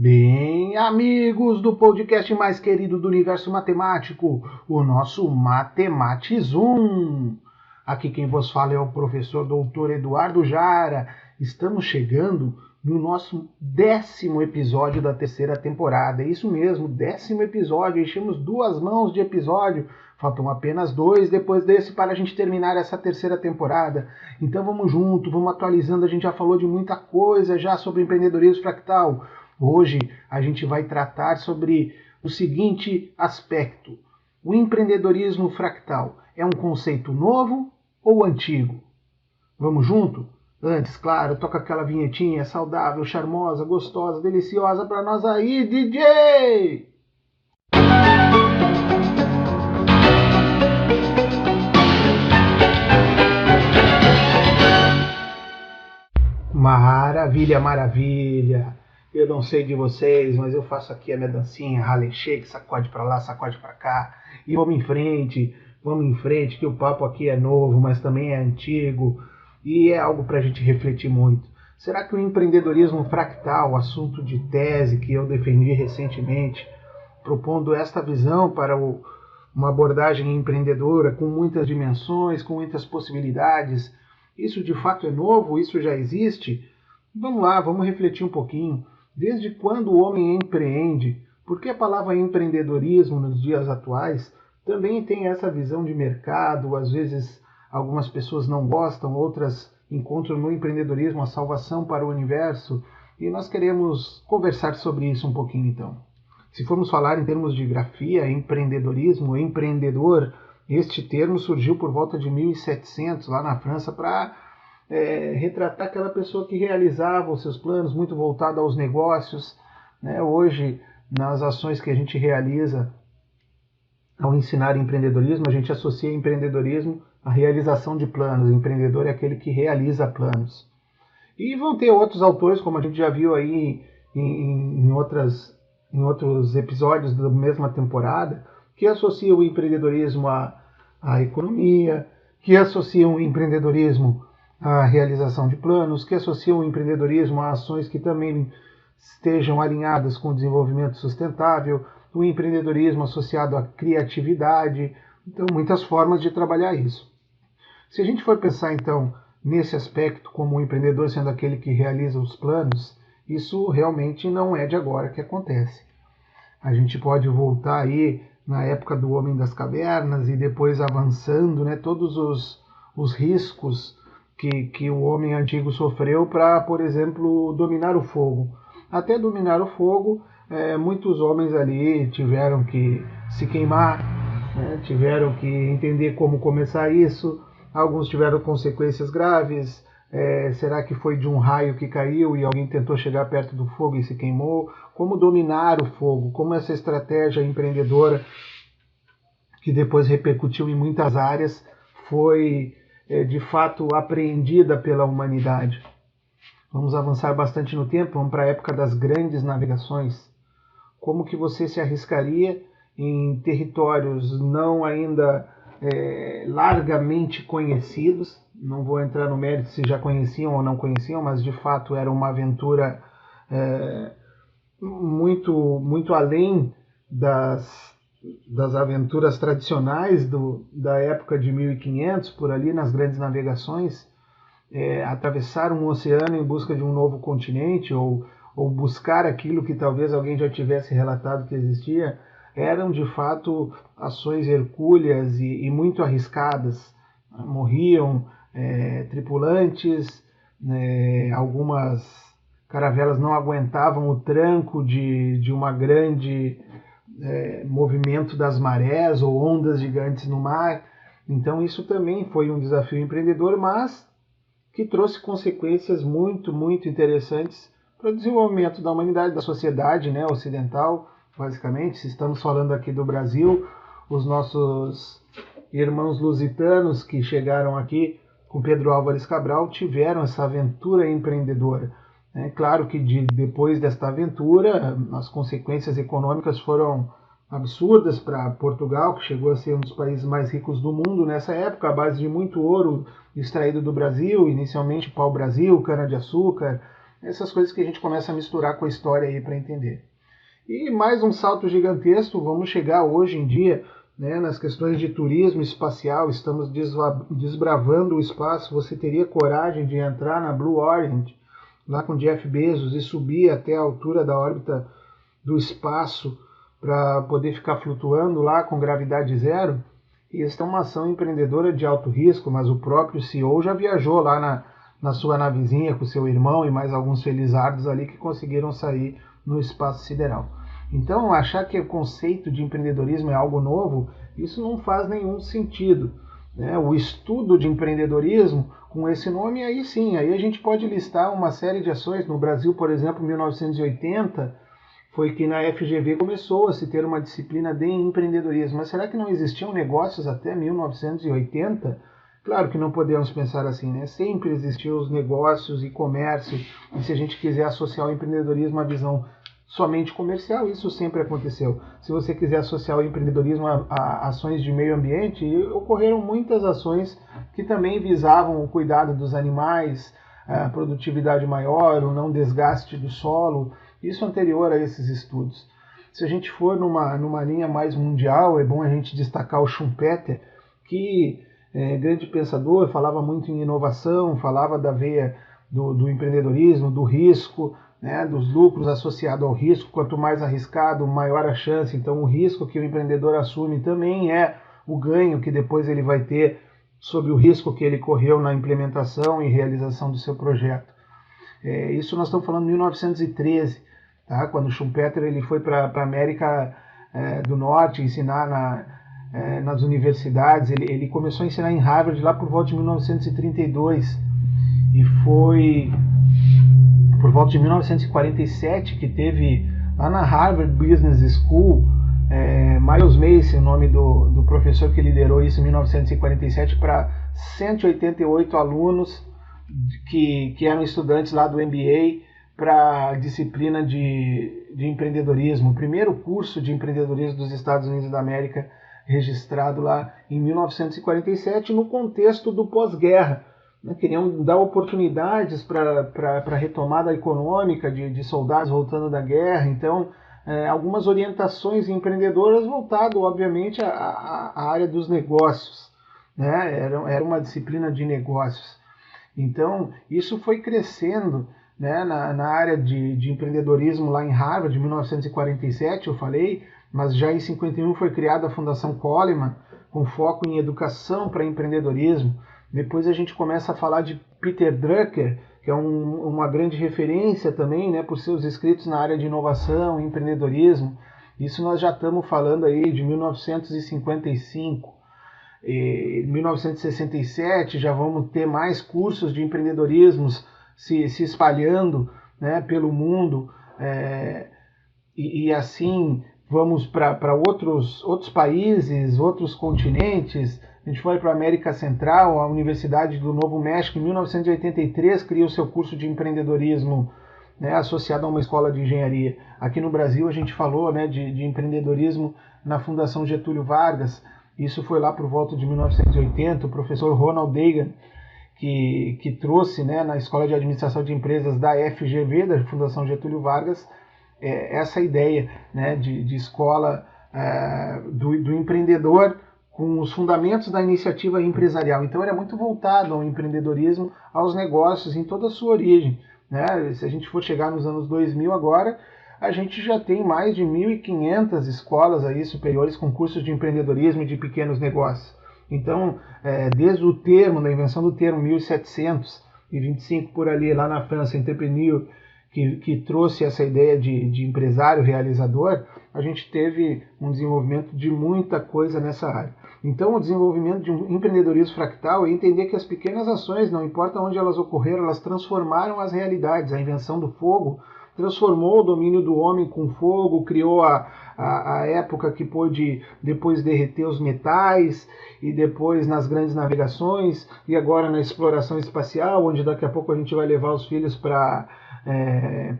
Bem, amigos do podcast mais querido do universo matemático, o nosso Matematizum. Aqui quem vos fala é o professor doutor Eduardo Jara. Estamos chegando no nosso 10º episódio da terceira temporada. É isso mesmo, 10º episódio. Enchemos 2 mãos de episódio. Faltam apenas 2 depois desse para a gente terminar essa terceira temporada. Então vamos junto, vamos atualizando. A gente já falou de muita coisa já sobre empreendedorismo fractal. Hoje a gente vai tratar sobre o seguinte aspecto: o empreendedorismo fractal é um conceito novo ou antigo? Vamos junto? Antes, claro, toca aquela vinhetinha saudável, charmosa, gostosa, deliciosa para nós aí, DJ! Maravilha, maravilha! Eu não sei de vocês, mas eu faço aqui a minha dancinha, Harlem Shake, sacode pra lá, sacode pra cá. E vamos em frente, que o papo aqui é novo, mas também é antigo. E é algo pra gente refletir muito. Será que o empreendedorismo fractal, assunto de tese que eu defendi recentemente, propondo esta visão para uma abordagem empreendedora com muitas dimensões, com muitas possibilidades, isso de fato é novo? Isso já existe? Vamos lá, vamos refletir um pouquinho. Desde quando o homem empreende? Porque a palavra empreendedorismo nos dias atuais também tem essa visão de mercado. Às vezes algumas pessoas não gostam, outras encontram no empreendedorismo a salvação para o universo. E nós queremos conversar sobre isso um pouquinho então. Se formos falar em termos de grafia, empreendedorismo, empreendedor, este termo surgiu por volta de 1700 lá na França para retratar aquela pessoa que realizava os seus planos, muito voltada aos negócios. Né? Hoje, nas ações que a gente realiza ao ensinar empreendedorismo, a gente associa empreendedorismo à realização de planos. O empreendedor é aquele que realiza planos. E vão ter outros autores, como a gente já viu aí em outros episódios da mesma temporada, que associam o empreendedorismo à economia, que associam o empreendedorismo a realização de planos, que associam o empreendedorismo a ações que também estejam alinhadas com o desenvolvimento sustentável, o empreendedorismo associado à criatividade. Então, muitas formas de trabalhar isso. Se a gente for pensar, então, nesse aspecto como o empreendedor sendo aquele que realiza os planos, isso realmente não é de agora que acontece. A gente pode voltar aí na época do Homem das Cavernas e depois avançando, né, todos os riscos que o homem antigo sofreu para, por exemplo, dominar o fogo. Até dominar o fogo, muitos homens ali tiveram que se queimar, né? Tiveram que entender como começar isso. Alguns tiveram consequências graves. Será que foi de um raio que caiu e alguém tentou chegar perto do fogo e se queimou? Como dominar o fogo? Como essa estratégia empreendedora, que depois repercutiu em muitas áreas, foi de fato apreendida pela humanidade. Vamos avançar bastante no tempo, vamos para a época das grandes navegações. Como que você se arriscaria em territórios não ainda largamente conhecidos? Não vou entrar no mérito se já conheciam ou não conheciam, mas de fato era uma aventura muito além das aventuras tradicionais da época de 1500, por ali nas grandes navegações, atravessar um oceano em busca de um novo continente ou buscar aquilo que talvez alguém já tivesse relatado que existia, eram de fato ações hercúleas e muito arriscadas. Morriam tripulantes, algumas caravelas não aguentavam o tranco de uma grande movimento das marés ou ondas gigantes no mar. Então isso também foi um desafio empreendedor, mas que trouxe consequências muito, muito interessantes para o desenvolvimento da humanidade, da sociedade, né, ocidental, basicamente. Se estamos falando aqui do Brasil, os nossos irmãos lusitanos que chegaram aqui com Pedro Álvares Cabral tiveram essa aventura empreendedora. Claro que depois desta aventura, as consequências econômicas foram absurdas para Portugal, que chegou a ser um dos países mais ricos do mundo nessa época, à base de muito ouro extraído do Brasil, inicialmente pau-brasil, cana-de-açúcar, Essas coisas que a gente começa a misturar com a história aí para entender. E mais um salto gigantesco, vamos chegar hoje em dia, né, nas questões de turismo espacial, estamos desbravando o espaço. Você teria coragem de entrar na Blue Origin, lá com Jeff Bezos, e subir até a altura da órbita do espaço para poder ficar flutuando lá com gravidade zero? E esta é uma ação empreendedora de alto risco, mas o próprio CEO já viajou lá na sua navezinha com seu irmão e mais alguns felizardos ali que conseguiram sair no espaço sideral. Então, achar que o conceito de empreendedorismo é algo novo, isso não faz nenhum sentido, né? O estudo de empreendedorismo, com esse nome, aí sim, aí a gente pode listar uma série de ações. No Brasil, por exemplo, em 1980, foi que na FGV começou a se ter uma disciplina de empreendedorismo. Mas será que não existiam negócios até 1980? Claro que não podemos pensar assim, né? Sempre existiam os negócios e comércio, e se a gente quiser associar o empreendedorismo à visão somente comercial, isso sempre aconteceu. Se você quiser associar o empreendedorismo a ações de meio ambiente, ocorreram muitas ações que também visavam o cuidado dos animais, a produtividade maior, o não desgaste do solo, isso anterior a esses estudos. Se a gente for numa linha mais mundial, é bom a gente destacar o Schumpeter, que grande pensador, falava muito em inovação, falava da veia do empreendedorismo, do risco, né, dos lucros associados ao risco. Quanto mais arriscado, maior a chance. Então, o risco que o empreendedor assume também é o ganho que depois ele vai ter sobre o risco que ele correu na implementação e realização do seu projeto. Isso nós estamos falando de 1913, tá? Quando Schumpeter ele foi para a América do Norte ensinar nas universidades. Ele começou a ensinar em Harvard lá por volta de 1932 e foi por volta de 1947 que teve lá na Harvard Business School, Miles Macy, o nome do professor que liderou isso em 1947, para 188 alunos que eram estudantes lá do MBA para a disciplina de empreendedorismo, o primeiro curso de empreendedorismo dos Estados Unidos da América, registrado lá em 1947 no contexto do pós-guerra. Queriam dar oportunidades para a retomada econômica de soldados voltando da guerra. Então, algumas orientações empreendedoras voltado, obviamente, à área dos negócios, né? Era uma disciplina de negócios. Então, isso foi crescendo, né, na área de empreendedorismo lá em Harvard, em 1947, eu falei, mas já em 51 foi criada a Fundação Coleman, com foco em educação para empreendedorismo. Depois a gente começa a falar de Peter Drucker, que é uma grande referência também, né, por seus escritos na área de inovação e empreendedorismo. Isso nós já estamos falando aí de 1955. Em 1967 já vamos ter mais cursos de empreendedorismo se espalhando, né, pelo mundo, e assim vamos para outros países, outros continentes. A gente foi para a América Central, a Universidade do Novo México, em 1983, criou seu curso de empreendedorismo, né, associado a uma escola de engenharia. Aqui no Brasil a gente falou, né, de empreendedorismo na Fundação Getúlio Vargas. Isso foi lá por volta de 1980, o professor Ronald Reagan, que trouxe, né, na Escola de Administração de Empresas da FGV, da Fundação Getúlio Vargas, essa ideia, né, de escola do empreendedor, com os fundamentos da iniciativa empresarial. Então era muito voltado ao empreendedorismo, aos negócios em toda a sua origem, né? Se a gente for chegar nos anos 2000 agora, a gente já tem mais de 1.500 escolas aí superiores com cursos de empreendedorismo e de pequenos negócios. Então, desde o termo, da invenção do termo 1725 por ali, lá na França, Entrepreneur, que trouxe essa ideia de empresário realizador, a gente teve um desenvolvimento de muita coisa nessa área. Então, o desenvolvimento de um empreendedorismo fractal é entender que as pequenas ações, não importa onde elas ocorreram, elas transformaram as realidades. A invenção do fogo transformou o domínio do homem com fogo, criou a época que pôde depois derreter os metais, e depois nas grandes navegações, e agora na exploração espacial, onde daqui a pouco a gente vai levar os filhos para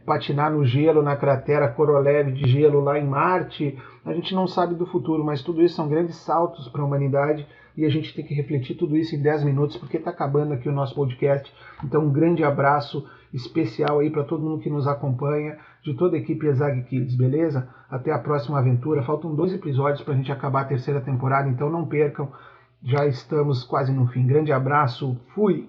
patinar no gelo, na cratera Korolev de gelo lá em Marte. A gente não sabe do futuro, mas tudo isso são grandes saltos para a humanidade, e a gente tem que refletir tudo isso em 10 minutos, porque está acabando aqui o nosso podcast. Então, um grande abraço especial aí para todo mundo que nos acompanha, de toda a equipe Exag Kids, beleza? Até a próxima aventura. Faltam 2 episódios para a gente acabar a terceira temporada, então não percam. Já estamos quase no fim. Grande abraço, fui!